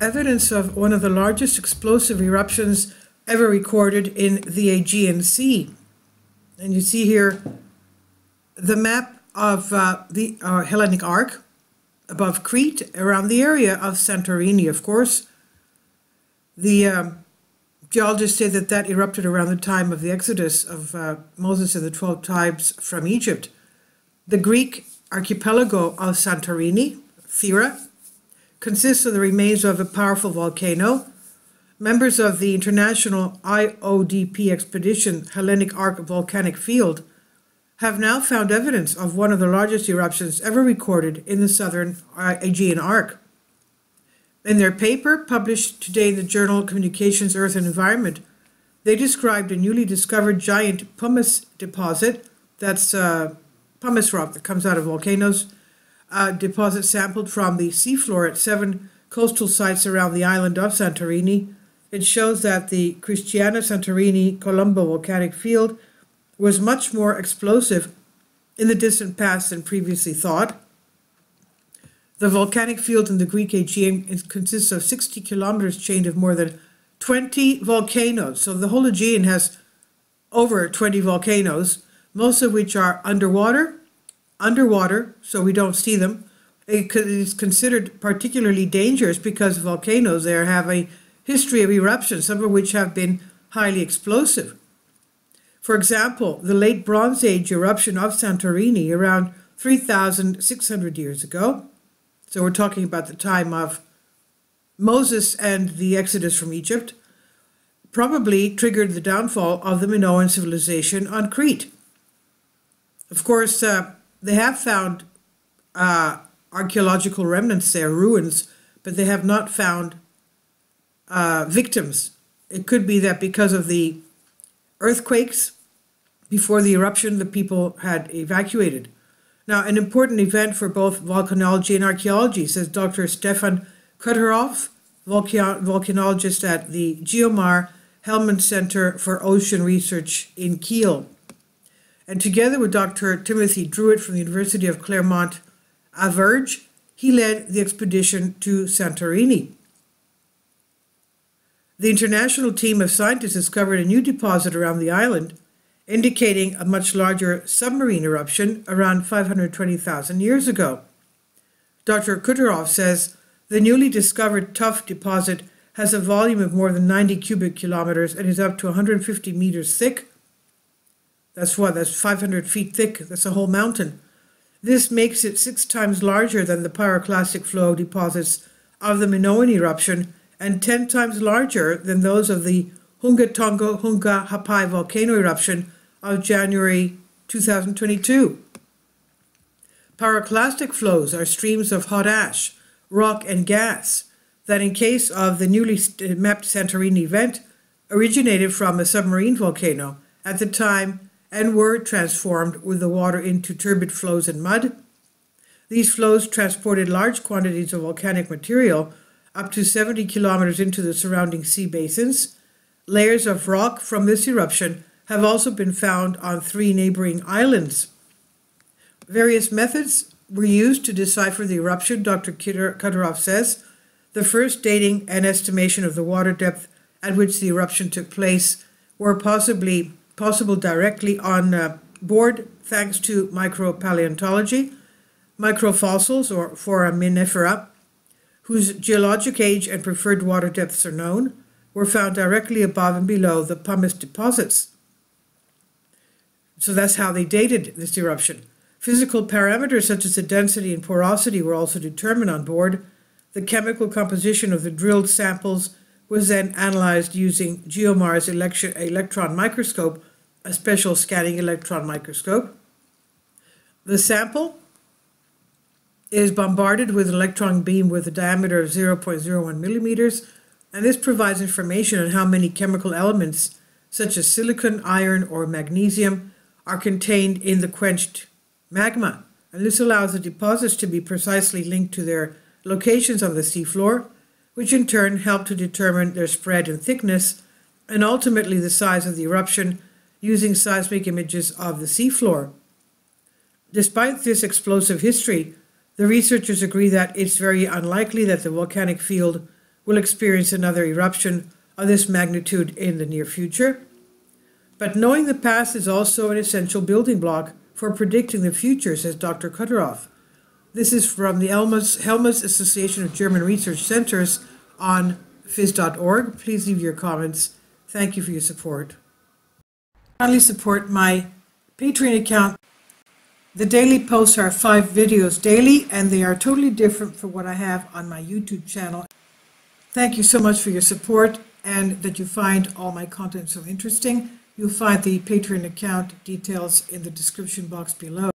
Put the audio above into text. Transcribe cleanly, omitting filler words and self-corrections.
evidence of one of the largest explosive eruptions ever recorded in the Aegean Sea. And you see here the map of the Hellenic Arc above Crete, around the area of Santorini, of course. The geologists say that that erupted around the time of the exodus of Moses and the 12 tribes from Egypt. The Greek archipelago of Santorini, Thera, consists of the remains of a powerful volcano. Members of the international IODP expedition Hellenic Arc Volcanic Field have now found evidence of one of the largest eruptions ever recorded in the southern Aegean Arc. In their paper, published today in the journal Communications, Earth and Environment, they described a newly discovered giant pumice deposit, that's pumice rock that comes out of volcanoes, deposit sampled from the seafloor at 7 coastal sites around the island of Santorini. It shows that the Cristiana Santorini Colombo volcanic field was much more explosive in the distant past than previously thought. The volcanic field in the Greek Aegean consists of 60 kilometers chained of more than 20 volcanoes. So the whole Aegean has over 20 volcanoes, most of which are underwater, so we don't see them. It is considered particularly dangerous because volcanoes there have a history of eruptions, some of which have been highly explosive. For example, the late Bronze Age eruption of Santorini around 3,600 years ago, so we're talking about the time of Moses and the exodus from Egypt, probably triggered the downfall of the Minoan civilization on Crete. Of course, they have found archaeological remnants there, ruins, but they have not found victims. It could be that because of the earthquakes before the eruption, the people had evacuated. Now, an important event for both volcanology and archaeology, says Dr. Stefan Kudorov, volcanologist at the Geomar Hellman Center for Ocean Research in Kiel. And together with Dr. Timothy Druitt from the University of Clermont-Auvergne, he led the expedition to Santorini. The international team of scientists discovered a new deposit around the island, indicating a much larger submarine eruption around 520,000 years ago. Dr. Kudorov says the newly discovered tuff deposit has a volume of more than 90 cubic kilometers and is up to 150 meters thick. That's 500 feet thick. That's a whole mountain. This makes it 6 times larger than the pyroclastic flow deposits of the Minoan eruption and 10 times larger than those of the Hunga Tonga Hunga Hapai volcano eruption of January 2022. Pyroclastic flows are streams of hot ash, rock, and gas that, in case of the newly mapped Santorini event, originated from a submarine volcano at the time and were transformed with the water into turbid flows and mud. These flows transported large quantities of volcanic material up to 70 kilometers into the surrounding sea basins. Layers of rock from this eruption have also been found on 3 neighboring islands. Various methods were used to decipher the eruption, Dr. Kudorov says. The first dating and estimation of the water depth at which the eruption took place were possible directly on board thanks to micropaleontology. Microfossils, or foraminifera, whose geologic age and preferred water depths are known, were found directly above and below the pumice deposits. So that's how they dated this eruption. Physical parameters such as the density and porosity were also determined on board. The chemical composition of the drilled samples was then analyzed using Geomar's electron microscope, a special scanning electron microscope. The sample is bombarded with an electron beam with a diameter of 0.01 millimeters, and this provides information on how many chemical elements, such as silicon, iron, or magnesium, are contained in the quenched magma. And this allows the deposits to be precisely linked to their locations on the seafloor, which in turn help to determine their spread and thickness, and ultimately the size of the eruption using seismic images of the seafloor. Despite this explosive history, the researchers agree that it's very unlikely that the volcanic field will experience another eruption of this magnitude in the near future. But knowing the past is also an essential building block for predicting the future, says Dr. Kudroff. This is from the Helmholtz Association of German Research Centers on phys.org. Please leave your comments. Thank you for your support. Kindly support my Patreon account. The daily posts are 5 videos daily, and they are totally different from what I have on my YouTube channel. Thank you so much for your support and that you find all my content so interesting. You'll find the Patreon account details in the description box below.